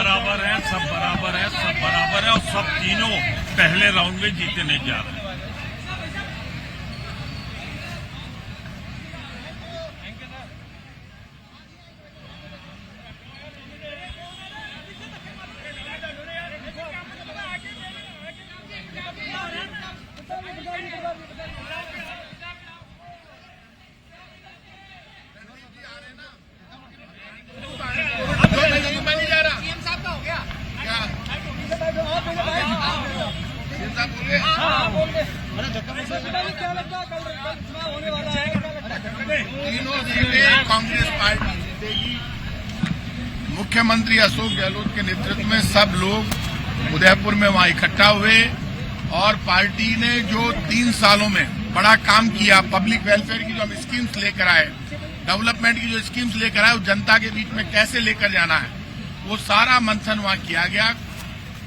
बराबर है, सब बराबर है, सब बराबर है और सब तीनों पहले राउंड में जीतने जा रहे हैं। तीनों सीटें कांग्रेस पार्टी जीतेगी। मुख्यमंत्री अशोक गहलोत के नेतृत्व में सब लोग उदयपुर में वहां इकट्ठा हुए और पार्टी ने जो 3 सालों में बड़ा काम किया, पब्लिक वेलफेयर की जो हम स्कीम्स लेकर आए, डेवलपमेंट की जो स्कीम्स लेकर आए, वो जनता के बीच में कैसे लेकर जाना है, वो सारा मंथन वहां किया गया।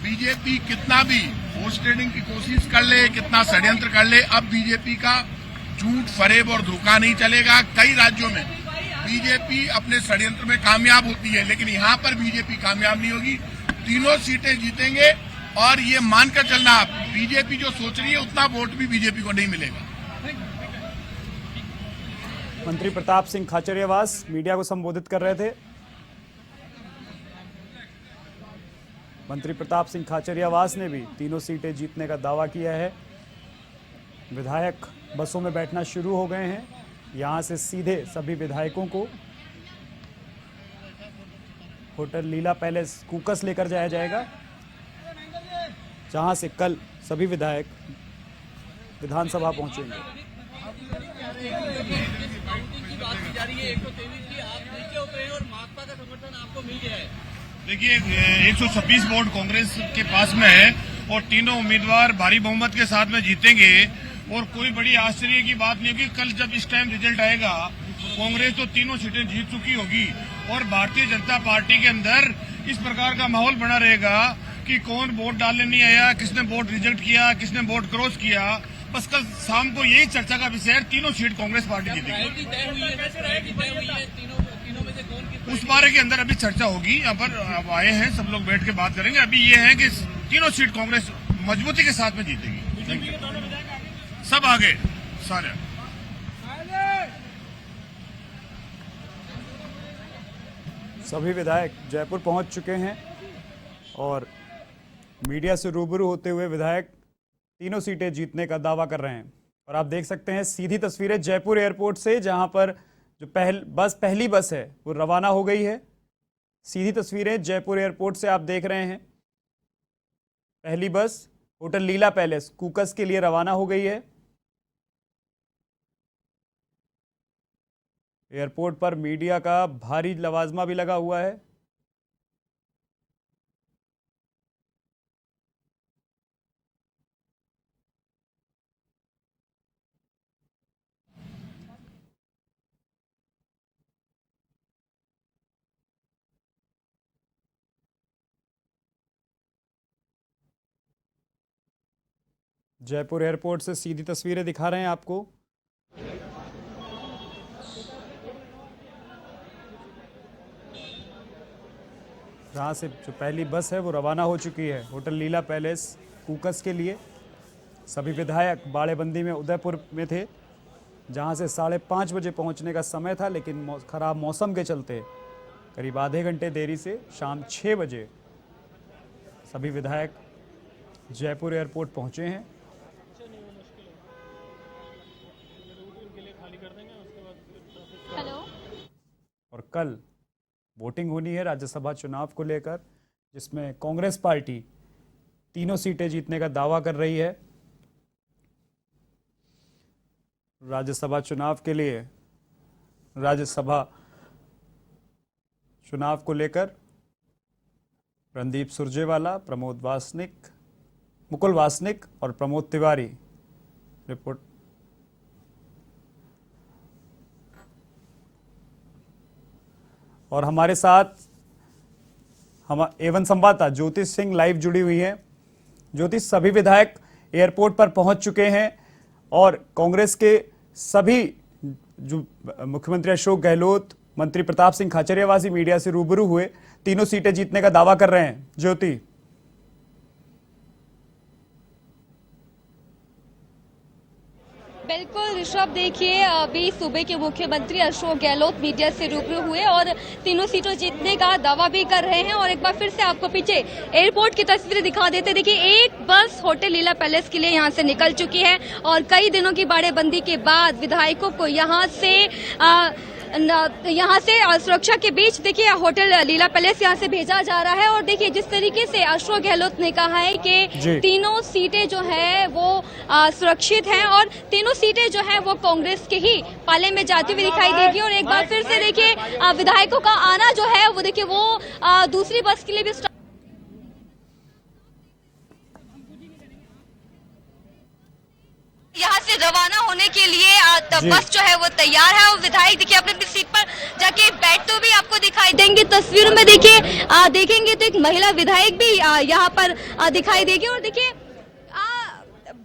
बीजेपी कितना भी वोट ट्रेडिंग की कोशिश कर ले, कितना षड्यंत्र कर ले, अब बीजेपी का झूठ, फरेब और धोखा नहीं चलेगा। कई राज्यों में बीजेपी अपने षड्यंत्र में कामयाब होती है, लेकिन यहाँ पर बीजेपी कामयाब नहीं होगी। तीनों सीटें जीतेंगे और ये मानकर चलना, बीजेपी जो सोच रही है उतना वोट भी बीजेपी को नहीं मिलेगा। मंत्री प्रताप सिंह खाचरियावास मीडिया को संबोधित कर रहे थे। मंत्री प्रताप सिंह खाचरियावास ने भी तीनों सीटें जीतने का दावा किया है। विधायक बसों में बैठना शुरू हो गए हैं। यहां से सीधे सभी विधायकों को होटल लीला पैलेस कूकस लेकर जाया जाएगा, जहां से कल सभी विधायक विधानसभा पहुंचेंगे। देखिए, 126 वोट कांग्रेस के पास में है और तीनों उम्मीदवार भारी बहुमत के साथ में जीतेंगे और कोई बड़ी आश्चर्य की बात नहीं होगी। कल जब इस टाइम रिजल्ट आएगा, कांग्रेस तो तीनों सीटें जीत चुकी होगी और भारतीय जनता पार्टी के अंदर इस प्रकार का माहौल बना रहेगा कि कौन वोट डालने नहीं आया, किसने वोट रिजेक्ट किया, किसने वोट क्रॉस किया। बस कल शाम को यही चर्चा का विषय है, तीनों सीट कांग्रेस पार्टी जीतेगी। उस बारे के अंदर अभी चर्चा होगी। यहाँ पर अब आए हैं, सब लोग बैठ के बात करेंगे। अभी ये है कि तीनों सीट कांग्रेस मजबूती के साथ में जीतेगी। सब आगे सारे। सभी विधायक जयपुर पहुंच चुके हैं और मीडिया से रूबरू होते हुए विधायक तीनों सीटें जीतने का दावा कर रहे हैं। और आप देख सकते हैं सीधी तस्वीरें जयपुर एयरपोर्ट से, जहां पर जो पहली बस है वो रवाना हो गई है। सीधी तस्वीरें जयपुर एयरपोर्ट से आप देख रहे हैं। पहली बस होटल लीला पैलेस कूकस के लिए रवाना हो गई है। एयरपोर्ट पर मीडिया का भारी लवाजमा भी लगा हुआ है। जयपुर एयरपोर्ट से सीधी तस्वीरें दिखा रहे हैं आपको। जहाँ से जो पहली बस है वो रवाना हो चुकी है होटल लीला पैलेस कूकस के लिए। सभी विधायक बाड़ेबंदी में उदयपुर में थे, जहाँ से 5:30 बजे पहुँचने का समय था, लेकिन खराब मौसम के चलते करीब आधे घंटे देरी से शाम 6 बजे सभी विधायक जयपुर एयरपोर्ट पहुँचे हैं। और कल वोटिंग होनी है राज्यसभा चुनाव को लेकर, जिसमें कांग्रेस पार्टी तीनों सीटें जीतने का दावा कर रही है। राज्यसभा चुनाव के लिए राज्यसभा चुनाव को लेकर रणदीप सुरजेवाला, प्रमोद वासनिक, मुकुल वासनिक और प्रमोद तिवारी रिपोर्ट। और हमारे साथ हम एवन संवाददाता ज्योतिष सिंह लाइव जुड़ी हुई है। ज्योतिष, सभी विधायक एयरपोर्ट पर पहुंच चुके हैं और कांग्रेस के सभी जो मुख्यमंत्री अशोक गहलोत, मंत्री प्रताप सिंह खाचरियावास मीडिया से रूबरू हुए, तीनों सीटें जीतने का दावा कर रहे हैं। ज्योति, बिल्कुल ऋषभ, देखिए अभी सूबे के मुख्यमंत्री अशोक गहलोत मीडिया से रूबरू हुए और तीनों सीटों जीतने का दावा भी कर रहे हैं। और एक बार फिर से आपको पीछे एयरपोर्ट की तस्वीरें दिखा देते। देखिए एक बस होटल लीला पैलेस के लिए यहां से निकल चुकी है और कई दिनों की बाड़ेबंदी के बाद विधायकों को यहां से सुरक्षा के बीच देखिए होटल लीला पैलेस यहां से भेजा जा रहा है। और देखिए जिस तरीके से अशोक गहलोत ने कहा है कि तीनों सीटें जो है वो सुरक्षित हैं और तीनों सीटें जो है वो कांग्रेस के ही पाले में जाती हुई दिखाई देगी। और एक बार फिर से देखिए विधायकों का आना जो है वो देखिए वो दूसरी बस के लिए भी यहाँ से रवाना होने के लिए बस जो है वो तैयार है। और विधायक देखिए अपनी अपनी सीट पर जाके बैठते हुए भी आपको दिखाई देंगे। तस्वीरों में देखिए देखेंगे तो एक महिला विधायक भी यहाँ पर दिखाई देगी। और देखिए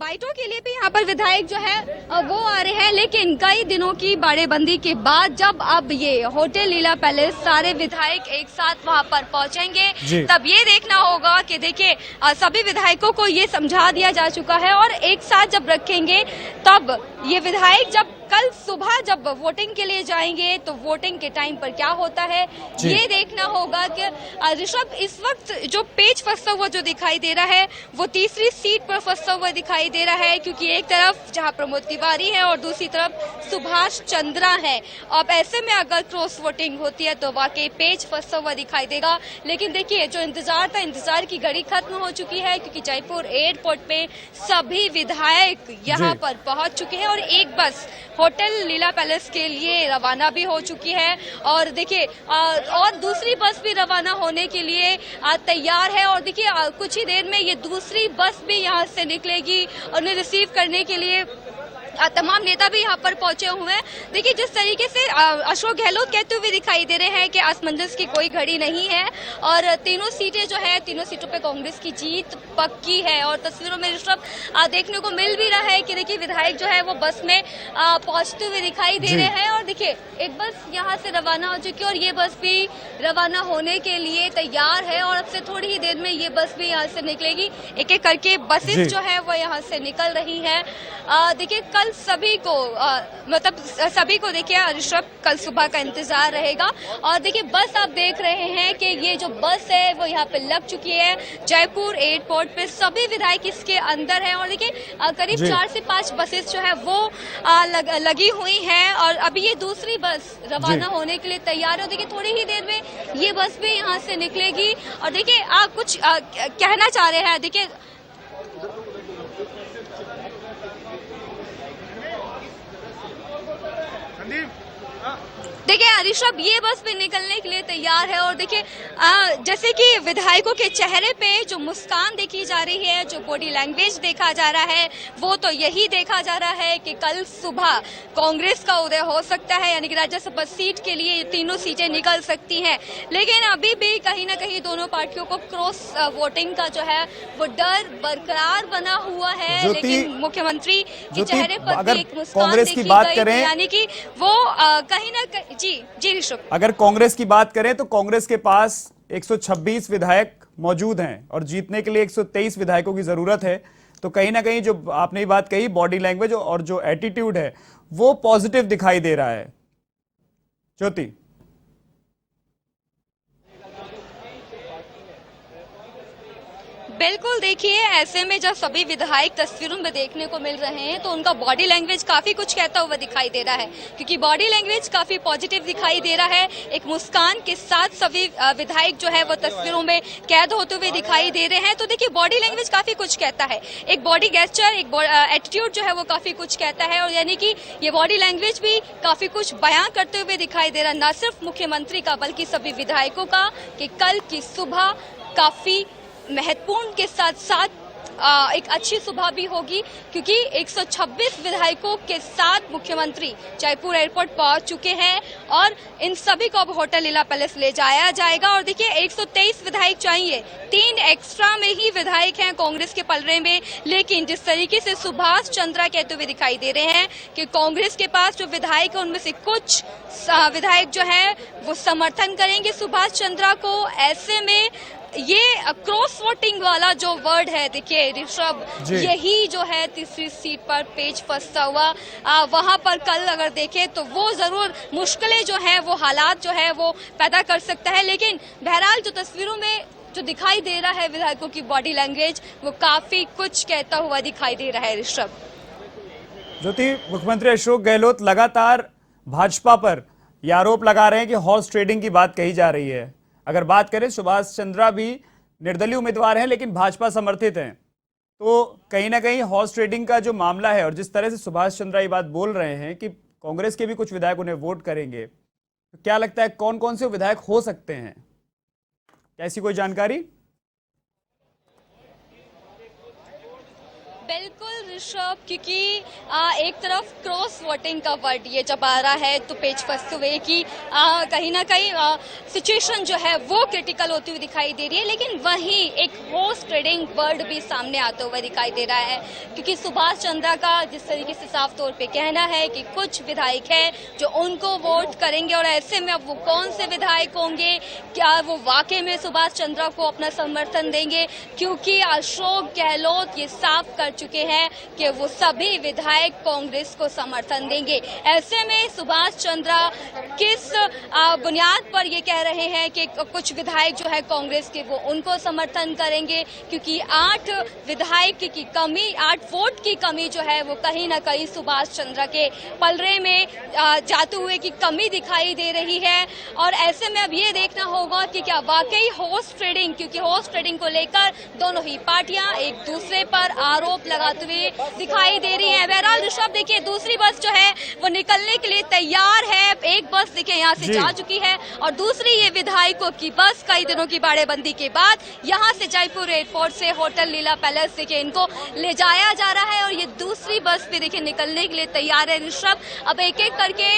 बाइटों के लिए भी यहाँ पर विधायक जो है वो आ रहे हैं। लेकिन कई दिनों की बाड़ेबंदी के बाद जब अब ये होटल लीला पैलेस सारे विधायक एक साथ वहाँ पर पहुँचेंगे तब ये देखना होगा कि देखिए सभी विधायकों को ये समझा दिया जा चुका है और एक साथ जब रखेंगे तब ये विधायक जब कल सुबह जब वोटिंग के लिए जाएंगे तो वोटिंग के टाइम पर क्या होता है ये देखना होगा। कि ऋषभ इस वक्त जो पेच फंसा हुआ जो दिखाई दे रहा है वो तीसरी सीट पर फंसा हुआ दिखाई दे रहा है, क्योंकि एक तरफ जहां प्रमोद तिवारी है और दूसरी तरफ सुभाष चंद्रा है। अब ऐसे में अगर क्रॉस वोटिंग होती है तो वाकई पेच फंसा हुआ दिखाई देगा। लेकिन देखिए जो इंतजार था, इंतजार की घड़ी खत्म हो चुकी है, क्योंकि जयपुर एयरपोर्ट पे सभी विधायक यहाँ पर पहुंच चुके हैं और एक बस होटल लीला पैलेस के लिए रवाना भी हो चुकी है। और देखिए और दूसरी बस भी रवाना होने के लिए तैयार है। और देखिए कुछ ही देर में ये दूसरी बस भी यहाँ से निकलेगी और उन्हें रिसीव करने के लिए तमाम नेता भी यहाँ पर पहुंचे हुए हैं। देखिए जिस तरीके से अशोक गहलोत कहते हुए दिखाई दे रहे हैं कि असमंजस की कोई घड़ी नहीं है और तीनों सीटें जो है तीनों सीटों पे कांग्रेस की जीत पक्की है। और तस्वीरों में ऋषभ देखने को मिल भी रहा है कि देखिए विधायक जो है वो बस में पहुंचते हुए दिखाई दे रहे हैं। और देखिए एक बस यहाँ से रवाना हो चुकी है और ये बस भी रवाना होने के लिए तैयार है और अब से थोड़ी ही देर में ये बस भी यहाँ से निकलेगी। एक एक करके बसेस जो है वो यहाँ से निकल रही है। देखिए कल सभी को मतलब सभी को देखिए ऋषभ कल सुबह का इंतजार रहेगा। और देखिए बस आप देख रहे हैं कि ये जो बस है वो यहाँ पे लग चुकी है जयपुर एयरपोर्ट पे, सभी विधायक इसके अंदर हैं। और देखिए करीब 4 से 5 बसेस जो है वो लगी हुई हैं और अभी ये दूसरी बस रवाना होने के लिए तैयार है। देखिए थोड़ी ही देर में ये बस भी यहाँ से निकलेगी। और देखिए आप कुछ कहना चाह रहे हैं, देखिए देखिए ऋषभ ये बस भी निकलने के लिए तैयार है। और देखिए जैसे कि विधायकों के चेहरे पे जो मुस्कान देखी जा रही है, जो बॉडी लैंग्वेज देखा जा रहा है, वो तो यही देखा जा रहा है कि कल सुबह कांग्रेस का उदय हो सकता है, यानी कि राज्यसभा सीट के लिए तीनों सीटें निकल सकती हैं। लेकिन अभी भी कहीं ना कहीं दोनों पार्टियों को क्रॉस वोटिंग का जो है वो डर बरकरार बना हुआ है। लेकिन मुख्यमंत्री के चेहरे पर भी एक मुस्कान देखी गई, यानी कि वो कहीं ना कहीं जी ऋषभ, अगर कांग्रेस की बात करें तो कांग्रेस के पास 126 विधायक मौजूद हैं और जीतने के लिए 123 विधायकों की जरूरत है। तो कहीं ना कहीं जो आपने बात कही, बॉडी लैंग्वेज और जो एटीट्यूड है वो पॉजिटिव दिखाई दे रहा है। ज्योति, बिल्कुल देखिए ऐसे में जब सभी विधायक तस्वीरों में देखने को मिल रहे हैं तो उनका बॉडी लैंग्वेज काफी कुछ कहता हुआ दिखाई दे रहा है, क्योंकि बॉडी लैंग्वेज काफी पॉजिटिव दिखाई दे रहा है। एक मुस्कान के साथ सभी विधायक जो है वो तस्वीरों में कैद होते हुए दिखाई दे रहे हैं। तो देखिए बॉडी लैंग्वेज काफी कुछ कहता है, एक बॉडी गेस्चर, एक एटीट्यूड जो है वो काफी कुछ कहता है। और यानी कि ये बॉडी लैंग्वेज भी काफी कुछ बयां करते हुए दिखाई दे रहा है, न सिर्फ मुख्यमंत्री का बल्कि सभी विधायकों का, कि कल की सुबह काफी महत्वपूर्ण के साथ साथ एक अच्छी सुबह भी होगी, क्योंकि 126 विधायकों के साथ मुख्यमंत्री जयपुर एयरपोर्ट पहुंच चुके हैं और इन सभी को अब होटल लीला पैलेस ले जाया जाएगा। और देखिए 123 विधायक चाहिए, 3 एक्स्ट्रा में ही विधायक हैं कांग्रेस के पलड़े में, लेकिन जिस तरीके से सुभाष चंद्रा कहते हुए दिखाई दे रहे हैं कि कांग्रेस के पास जो विधायक है उनमें से कुछ विधायक जो है वो समर्थन करेंगे सुभाष चंद्रा को। ऐसे में ये क्रॉस वोटिंग वाला जो वर्ड है, देखिए ऋषभ, यही जो है तीसरी सीट पर पेच फंसता हुआ वहां पर कल अगर देखें तो वो जरूर मुश्किलें जो है वो हालात जो है वो पैदा कर सकता है। लेकिन बहरहाल जो तस्वीरों में जो दिखाई दे रहा है विधायकों की बॉडी लैंग्वेज वो काफी कुछ कहता हुआ दिखाई दे रहा है। ऋषभ, ज्योति, मुख्यमंत्री अशोक गहलोत लगातार भाजपा पर यह आरोप लगा रहे हैं कि हॉर्स ट्रेडिंग की बात कही जा रही है। अगर बात करें, सुभाष चंद्रा भी निर्दलीय उम्मीदवार हैं लेकिन भाजपा समर्थित हैं, तो कहीं ना कहीं हॉर्स ट्रेडिंग का जो मामला है और जिस तरह से सुभाष चंद्रा ये बात बोल रहे हैं कि कांग्रेस के भी कुछ विधायक उन्हें वोट करेंगे, तो क्या लगता है कौन कौन से विधायक हो सकते हैं? ऐसी कोई जानकारी? बिल्कुल ऋषभ, क्योंकि एक तरफ क्रॉस वोटिंग का वर्ड ये जब आ रहा है तो पेच फंसते हुए कि कहीं ना कहीं सिचुएशन जो है वो क्रिटिकल होती हुई दिखाई दे रही है, लेकिन वहीं एक हॉर्स ट्रेडिंग वर्ड भी सामने आता हुआ दिखाई दे रहा है, क्योंकि सुभाष चंद्रा का जिस तरीके से साफ तौर पे कहना है कि कुछ विधायक हैं जो उनको वोट करेंगे। और ऐसे में अब वो कौन से विधायक होंगे, क्या वो वाकई में सुभाष चंद्रा को अपना समर्थन देंगे, क्योंकि अशोक गहलोत ये साफ कर चुके हैं कि वो सभी विधायक कांग्रेस को समर्थन देंगे। ऐसे में सुभाष चंद्रा किस बुनियाद पर ये कह रहे हैं कि कुछ विधायक जो है कांग्रेस के वो उनको समर्थन करेंगे, क्योंकि 8 विधायक की कमी, 8 वोट की कमी जो है वो कहीं ना कहीं सुभाष चंद्रा के पलड़े में जाते हुए की कमी दिखाई दे रही है। और ऐसे में अब ये देखना होगा कि क्या वाकई हॉर्स ट्रेडिंग, क्योंकि हॉर्स ट्रेडिंग को लेकर दोनों ही पार्टियां एक दूसरे पर आरोप लगाते हुए दिखाई दे रही है। बहरहाल ऋषभ, देखिए दूसरी बस जो है वो निकलने के लिए तैयार है। एक बस देखिए यहाँ से जा चुकी है और दूसरी ये विधायकों की बस कई दिनों की बाड़ेबंदी के बाद यहाँ से जयपुर एयरपोर्ट से होटल लीला पैलेस देखिए इनको ले जाया जा रहा है और ये दूसरी बस भी देखिए निकलने के लिए तैयार है। ऋषभ, अब एक एक करके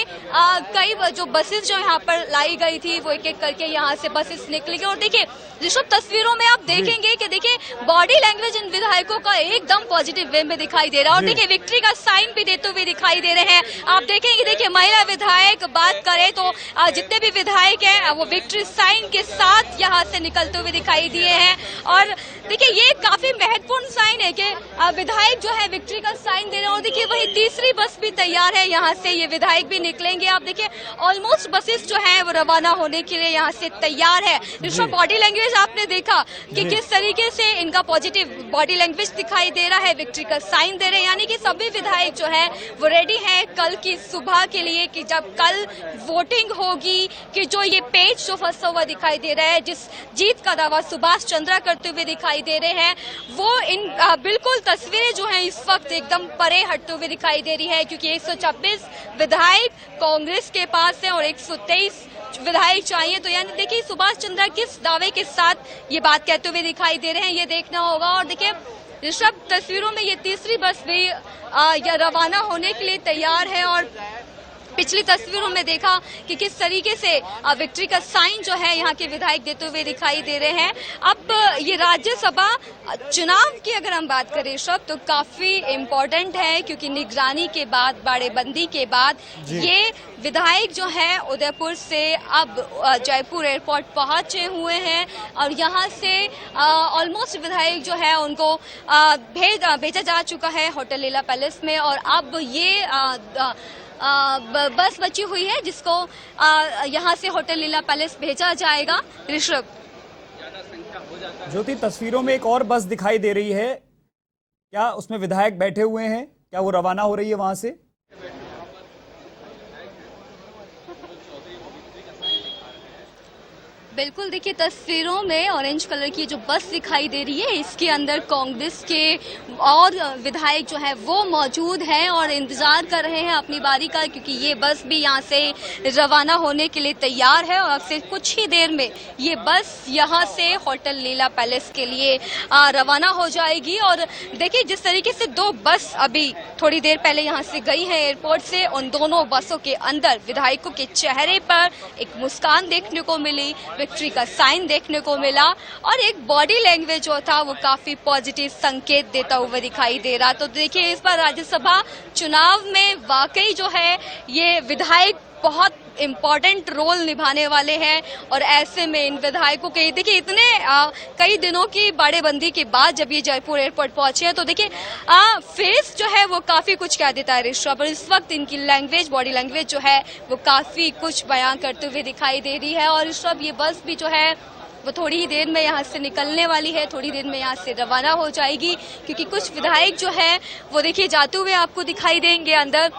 कई जो बसेस जो यहाँ पर लाई गई थी वो एक एक करके यहाँ से बसेस निकलेगी। और देखिए ऋषभ, तस्वीरों में आप देखेंगे कि देखिए बॉडी लैंग्वेज इन विधायकों का एकदम पॉजिटिव वे में दिखाई दे रहा है और देखिए विक्ट्री का साइन भी देते हुए दिखाई दे रहे हैं। आप देखेंगे, देखिए महिला विधायक बात करें तो जितने भी विधायक हैं वो विक्ट्री साइन के साथ यहाँ से निकलते हुए दिखाई दिए हैं। और देखिए ये काफी महत्वपूर्ण साइन है कि विधायक जो है विक्ट्री का साइन दे रहे हैं। और देखिए वही तीसरी बस भी तैयार है, यहाँ से ये विधायक भी निकलेंगे। आप देखिए ऑलमोस्ट बसेस जो है वो रवाना होने के लिए यहाँ से तैयार है। ऋषभ, बॉडी लैंग्वेज आपने देखा कि किस तरीके से इनका पॉजिटिव बॉडी लैंग्वेज दिखाई दे रहा है, विक्ट्री का साइन दे रहे हैं, यानी कि सभी विधायक जो है वो रेडी है कल की सुबह के लिए कि जब कल वोटिंग होगी कि जो ये पेच जो फंसा हुआ दिखाई दे रहा है, जिस जीत का दावा सुभाष चंद्रा करते हुए दिखाई दे रहे हैं, वो इन बिल्कुल तस्वीरें जो हैं इस वक्त एकदम परे हटते हुए दिखाई दे रही है, क्योंकि 126 विधायक कांग्रेस के पास है और 123 विधायक चाहिए। तो यानी देखिए सुभाष चंद्रा किस दावे के साथ ये बात कहते हुए दिखाई दे रहे हैं, ये देखना होगा। और देखिए ऋषभ, तस्वीरों में ये तीसरी बस भी रवाना होने के लिए तैयार है और पिछली तस्वीरों में देखा कि किस तरीके से विक्ट्री का साइन जो है यहाँ के विधायक देते हुए दिखाई दे रहे हैं। अब ये राज्यसभा चुनाव की अगर हम बात करें ऋषभ तो काफी इम्पोर्टेंट है, क्योंकि निगरानी के बाद, बाड़ेबंदी के बाद ये विधायक जो है उदयपुर से अब जयपुर एयरपोर्ट पहुंचे हुए हैं और यहाँ से ऑलमोस्ट विधायक जो है उनको भेजा जा चुका है होटल लीला पैलेस में। और अब ये बस बची हुई है जिसको यहाँ से होटल लीला पैलेस भेजा जाएगा। ऋषभ, ज्योति, तस्वीरों में एक और बस दिखाई दे रही है, क्या उसमें विधायक बैठे हुए हैं? क्या वो रवाना हो रही है वहां से? बिल्कुल, देखिए तस्वीरों में ऑरेंज कलर की जो बस दिखाई दे रही है, इसके अंदर कांग्रेस के और विधायक जो है वो मौजूद हैं और इंतजार कर रहे हैं अपनी बारी का, क्योंकि ये बस भी यहाँ से रवाना होने के लिए तैयार है और अब से कुछ ही देर में ये बस यहाँ से होटल लीला पैलेस के लिए रवाना हो जाएगी। और देखिए जिस तरीके से दो बस अभी थोड़ी देर पहले यहाँ से गई है एयरपोर्ट से, उन दोनों बसों के अंदर विधायकों के चेहरे पर एक मुस्कान देखने को मिली, विक्ट्री का साइन देखने को मिला और एक बॉडी लैंग्वेज जो था वो काफी पॉजिटिव संकेत देता हुआ दिखाई दे रहा। तो देखिए इस बार राज्यसभा चुनाव में वाकई जो है ये विधायक बहुत इम्पोर्टेंट रोल निभाने वाले हैं और ऐसे में इन विधायकों के देखिए इतने कई दिनों की बाड़ेबंदी के बाद जब ये जयपुर एयरपोर्ट पहुंचे हैं तो देखिए फेस जो है वो काफी कुछ कह देता है ऋषभ, और इस वक्त इनकी लैंग्वेज, बॉडी लैंग्वेज जो है वो काफी कुछ बयां करते हुए दिखाई दे रही है। और ऋषभ, ये बस भी जो है वो थोड़ी ही देर में यहाँ से निकलने वाली है, थोड़ी देर में यहाँ से रवाना हो जाएगी, क्योंकि कुछ विधायक जो है वो देखिए जाते हुए आपको दिखाई देंगे अंदर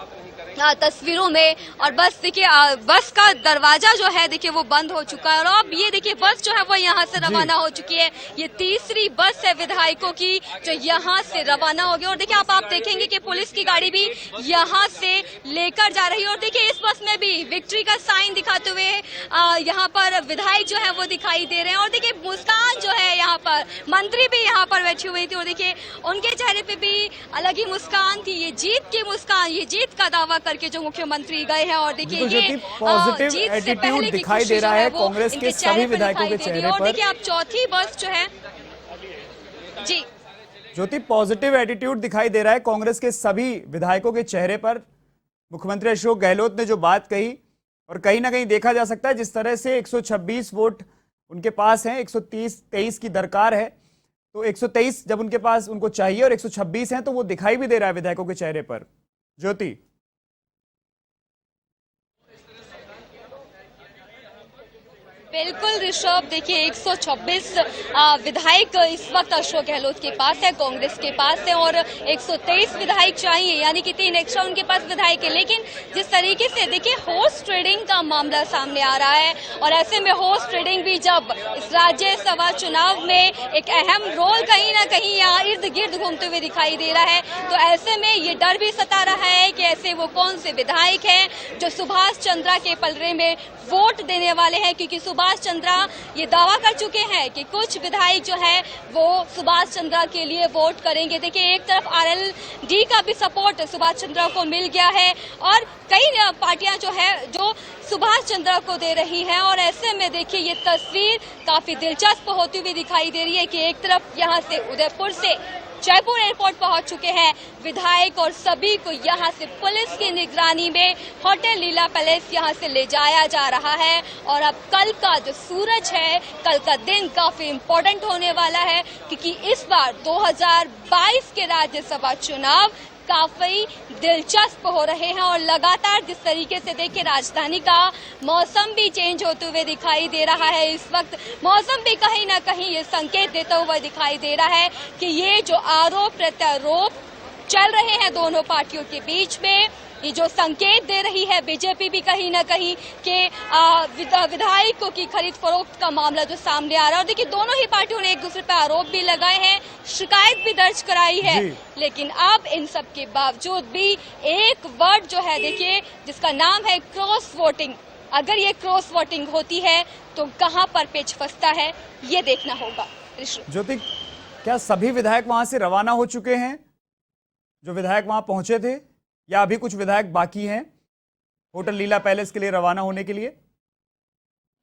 तस्वीरों में। और बस देखिए बस का दरवाजा जो है देखिए वो बंद हो चुका है और अब ये देखिए बस जो है वो यहाँ से रवाना हो चुकी है। ये तीसरी बस है विधायकों की जो यहाँ से रवाना होगी और देखिए आप देखेंगे कि पुलिस की गाड़ी भी यहाँ से लेकर जा रही है और देखिए इस बस में भी विक्ट्री का साइन दिखाते हुए यहाँ पर विधायक जो है वो दिखाई दे रहे हैं। और देखिए मुस्कान जो है यहाँ पर, मंत्री भी यहाँ पर बैठी हुई थी और देखिए उनके चेहरे पे भी अलग ही मुस्कान थी, ये जीत की मुस्कान, ये जीत का दावा करके जो मुख्यमंत्री गए हैं। और देखिए ये पॉजिटिव एटीट्यूड दिखाई दे रहा है कांग्रेस के सभी विधायकों के चेहरे पर। और देखिए आप चौथी बस जो है जी ज्योति, पॉजिटिव एटीट्यूड दिखाई दे रहा है कांग्रेस के सभी विधायकों के चेहरे पर। मुख्यमंत्री अशोक गहलोत ने जो बात कही और कहीं ना कहीं देखा जा सकता है जिस तरह से 126 वोट उनके पास हैं, 123 की दरकार है, तो 123 जब उनके पास उनको चाहिए और 126 हैं तो वो दिखाई भी दे रहा है विधायकों के चेहरे पर। ज्योति, बिल्कुल ऋषभ, देखिए 126 विधायक इस वक्त अशोक गहलोत के पास है, कांग्रेस के पास है और 123 विधायक चाहिए, यानी कि 3 एक्स्ट्रा उनके पास विधायक है। लेकिन जिस तरीके से देखिए हॉर्स ट्रेडिंग का मामला सामने आ रहा है और ऐसे में हॉर्स ट्रेडिंग भी जब इस राज्यसभा चुनाव में एक अहम रोल कहीं ना कहीं यहाँ इर्द गिर्द घूमते हुए दिखाई दे रहा है, तो ऐसे में ये डर भी सता रहा है कि ऐसे वो कौन से विधायक हैं जो सुभाष चंद्रा के पलड़े में वोट देने वाले हैं, क्योंकि सुभाष चंद्रा ये दावा कर चुके हैं कि कुछ विधायक जो है वो सुभाष चंद्रा के लिए वोट करेंगे। देखिए एक तरफ आरएलडी का भी सपोर्ट सुभाष चंद्रा को मिल गया है और कई पार्टियां जो है जो सुभाष चंद्रा को दे रही हैं और ऐसे में देखिए ये तस्वीर काफी दिलचस्प होती हुई दिखाई दे रही है कि एक तरफ यहाँ से उदयपुर से जयपुर एयरपोर्ट पहुंच चुके हैं विधायक और सभी को यहाँ से पुलिस की निगरानी में होटल लीला पैलेस यहाँ से ले जाया जा रहा है। और अब कल का जो सूरज है, कल का दिन काफी इम्पोर्टेंट होने वाला है, क्योंकि इस बार 2022 के राज्यसभा चुनाव काफी दिलचस्प हो रहे हैं और लगातार जिस तरीके से देखिए राजधानी का मौसम भी चेंज होते हुए दिखाई दे रहा है, इस वक्त मौसम भी कहीं ना कहीं ये संकेत देता हुआ दिखाई दे रहा है कि ये जो आरोप प्रत्यारोप चल रहे हैं दोनों पार्टियों के बीच में, ये जो संकेत दे रही है बीजेपी भी कहीं ना कहीं के विधायकों की खरीद फरोख्त का मामला जो सामने आ रहा है। और देखिए दोनों ही पार्टियों ने एक दूसरे पर आरोप भी लगाए हैं, शिकायत भी दर्ज कराई है, लेकिन अब इन सब के बावजूद भी एक वर्ड जो है देखिए जिसका नाम है क्रॉस वोटिंग, अगर ये क्रॉस वोटिंग होती है तो कहां पर पेच फंसता है ये देखना होगा। ज्योति, क्या सभी विधायक वहां से रवाना हो चुके हैं जो विधायक वहां पहुंचे थे, या अभी कुछ विधायक बाकी हैं होटल लीला पैलेस के लिए रवाना होने के लिए?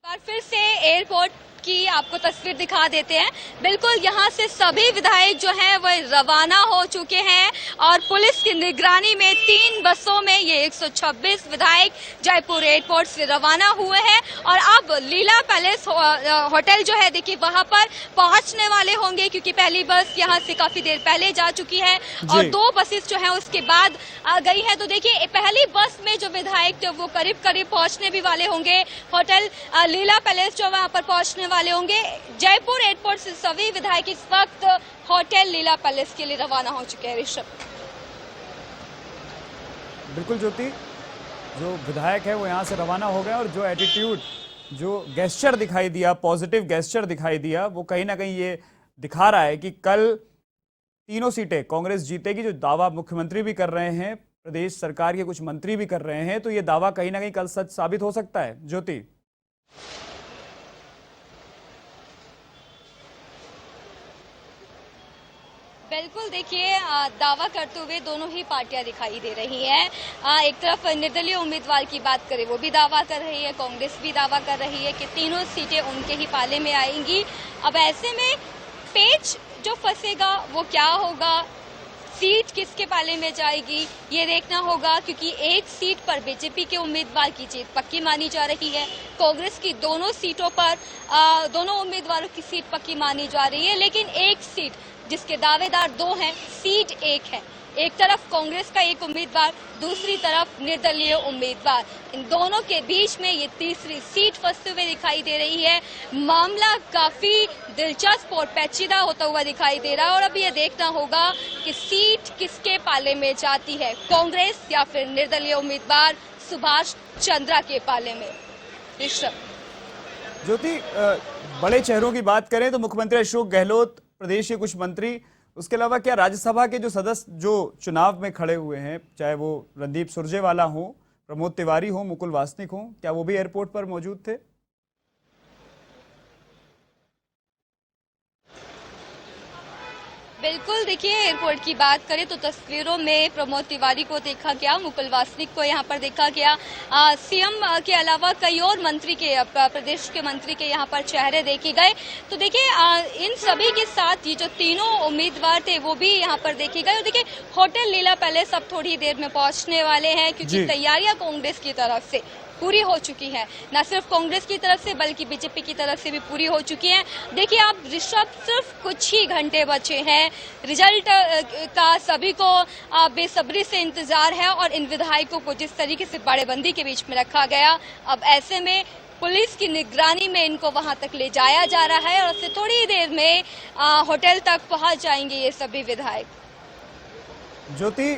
बार फिर से एयरपोर्ट की आपको तस्वीर दिखा देते हैं। बिल्कुल यहाँ से सभी विधायक जो हैं वो रवाना हो चुके हैं और पुलिस की निगरानी में 3 बसों में ये 126 विधायक जयपुर एयरपोर्ट से रवाना हुए हैं और अब लीला पैलेस होटल जो है देखिए वहां पर पहुंचने वाले होंगे, क्योंकि पहली बस यहाँ से काफी देर पहले जा चुकी है और 2 बसेस जो है उसके बाद आ गई है। तो देखिए पहली बस में जो विधायक थे वो करीब करीब पहुंचने भी वाले होंगे होटल लीला पैलेस जो वहां पर पहुंचने वाले होंगे। जयपुर एयरपोर्ट से सभी विधायक इस वक्त होटल लीला पैलेस के लिए रवाना हो चुके हैं। ऋषभ, बिल्कुल ज्योति, जो विधायक है वो यहाँ से रवाना हो गए और जो एटीट्यूड जो गेस्चर दिखाई दिया, पॉजिटिव गेस्चर दिखाई दिया, वो कहीं ना कहीं ये दिखा रहा है कि कल तीनों सीटें कांग्रेस जीतेगी, जो दावा मुख्यमंत्री भी कर रहे हैं, प्रदेश सरकार के कुछ मंत्री भी कर रहे हैं। तो ये दावा कहीं ना कहीं कल सच साबित हो सकता है। ज्योति, बिल्कुल, देखिए दावा करते हुए दोनों ही पार्टियां दिखाई दे रही हैं। एक तरफ निर्दलीय उम्मीदवार की बात करें, वो भी दावा कर रही है, कांग्रेस भी दावा कर रही है कि तीनों सीटें उनके ही पाले में आएंगी। अब ऐसे में पेच जो फंसेगा वो क्या होगा, सीट किसके पाले में जाएगी, ये देखना होगा, क्योंकि एक सीट पर बीजेपी के उम्मीदवार की जीत पक्की मानी जा रही है। कांग्रेस की दोनों सीटों पर दोनों उम्मीदवारों की सीट पक्की मानी जा रही है, लेकिन एक सीट जिसके दावेदार दो हैं, सीट एक है। एक तरफ कांग्रेस का एक उम्मीदवार, दूसरी तरफ निर्दलीय उम्मीदवार, इन दोनों के बीच में ये तीसरी सीट फंसते हुए दिखाई दे रही है। मामला काफी दिलचस्प और पेचीदा होता हुआ दिखाई दे रहा है और अब ये देखना होगा कि सीट किसके पाले में जाती है, कांग्रेस या फिर निर्दलीय उम्मीदवार सुभाष चंद्रा के पाले में। ज्योति, बड़े चेहरों की बात करें तो मुख्यमंत्री अशोक गहलोत, प्रदेश के कुछ मंत्री, उसके अलावा क्या राज्यसभा के जो सदस्य जो चुनाव में खड़े हुए हैं, चाहे वो रणदीप सुरजेवाला हो, प्रमोद तिवारी हो, मुकुल वासनिक हो, क्या वो भी एयरपोर्ट पर मौजूद थे? बिल्कुल, देखिए एयरपोर्ट की बात करें तो तस्वीरों में प्रमोद तिवारी को देखा गया, मुकुल वासनिक को यहाँ पर देखा गया। सीएम के अलावा कई और मंत्री के, प्रदेश के मंत्री के यहाँ पर चेहरे देखे गए। तो देखिए इन सभी के साथ ये जो तीनों उम्मीदवार थे वो भी यहाँ पर देखे गए। और देखिए होटल लीला पैलेस अब थोड़ी देर में पहुंचने वाले हैं, क्योंकि तैयारियां कांग्रेस की तरफ से पूरी हो चुकी है, न सिर्फ कांग्रेस की तरफ से बल्कि बीजेपी की तरफ से भी पूरी हो चुकी है। देखिए आप ऋषभ, सिर्फ कुछ ही घंटे बचे हैं, रिजल्ट का सभी को बेसब्री से इंतजार है और इन विधायकों को जिस तरीके से बाड़ेबंदी के बीच में रखा गया, अब ऐसे में पुलिस की निगरानी में इनको वहां तक ले जाया जा रहा है और उससे थोड़ी देर में होटल तक पहुंच जाएंगे ये सभी विधायक। ज्योति,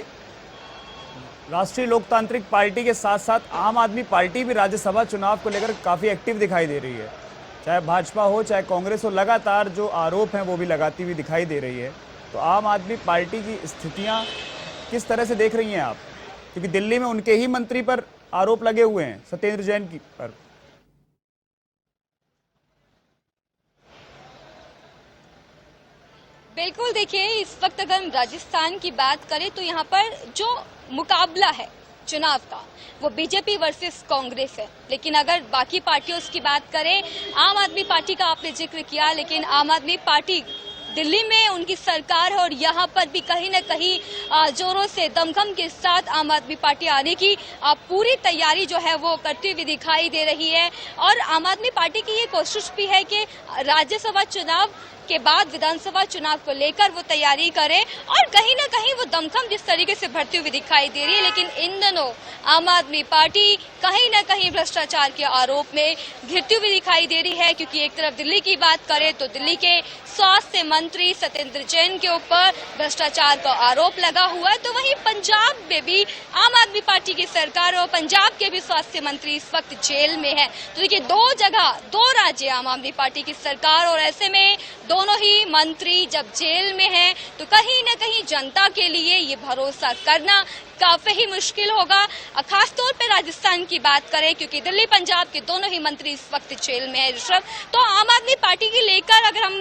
राष्ट्रीय लोकतांत्रिक पार्टी के साथ साथ आम आदमी पार्टी भी राज्यसभा चुनाव को लेकर काफी एक्टिव दिखाई दे रही है, चाहे भाजपा हो चाहे कांग्रेस हो, लगातार जो आरोप हैं वो भी लगाती हुई दिखाई दे रही है। तो आम आदमी पार्टी की स्थितियां किस तरह से देख रही हैं आप, क्योंकि दिल्ली में उनके ही मंत्री पर आरोप लगे हुए हैं, सत्येंद्र जैन की पर। बिल्कुल, देखिए इस वक्त अगर हम राजस्थान की बात करें तो यहाँ पर जो मुकाबला है चुनाव का वो बीजेपी वर्सेस कांग्रेस है। लेकिन अगर बाकी पार्टियों की बात करें, आम आदमी पार्टी का आपने जिक्र किया, लेकिन आम आदमी पार्टी दिल्ली में उनकी सरकार है और यहाँ पर भी कहीं न कहीं जोरों से दमखम के साथ आम आदमी पार्टी आने की पूरी तैयारी जो है वो करती हुई दिखाई दे रही है। और आम आदमी पार्टी की ये कोशिश भी है कि राज्यसभा चुनाव के बाद विधानसभा चुनाव को लेकर वो तैयारी करें और कहीं ना कहीं वो दमखम जिस तरीके से भरती हुई दिखाई दे रही है। लेकिन इन दिनों आम आदमी पार्टी कहीं ना कहीं भ्रष्टाचार के आरोप में घिरती हुई दिखाई दे रही है, क्योंकि एक तरफ दिल्ली की बात करें तो दिल्ली के स्वास्थ्य मंत्री सत्येंद्र जैन के ऊपर भ्रष्टाचार का आरोप लगा हुआ है, तो वहीं पंजाब में भी आम आदमी पार्टी की सरकार और पंजाब के भी स्वास्थ्य मंत्री इस वक्त जेल में है। तो देखिए दो जगह, दो राज्य आम आदमी पार्टी की सरकार, और ऐसे में दोनों ही मंत्री जब जेल में हैं तो कहीं न कहीं जनता के लिए ये भरोसा करना काफी ही मुश्किल होगा। खासतौर पे राजस्थान की बात करें, क्योंकि दिल्ली पंजाब के दोनों ही मंत्री इस वक्त जेल में है ऋषभ। तो आम आदमी पार्टी की लेकर अगर हम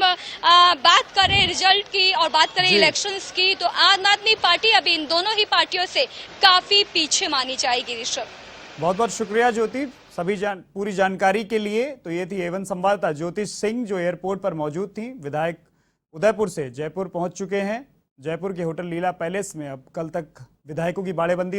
बात करें रिजल्ट की और बात करें इलेक्शंस की, तो आम आदमी पार्टी अभी इन दोनों ही पार्टियों से काफी पीछे मानी जाएगी ऋषभ। बहुत बहुत शुक्रिया ज्योति सभी पूरी जानकारी के लिए। तो ये थी एवन संवाददाता ज्योति सिंह जो एयरपोर्ट पर मौजूद थी। विधायक उदयपुर से जयपुर पहुंच चुके हैं। जयपुर के होटल लीला पैलेस में अब कल तक विधायकों की बाड़ेबंदी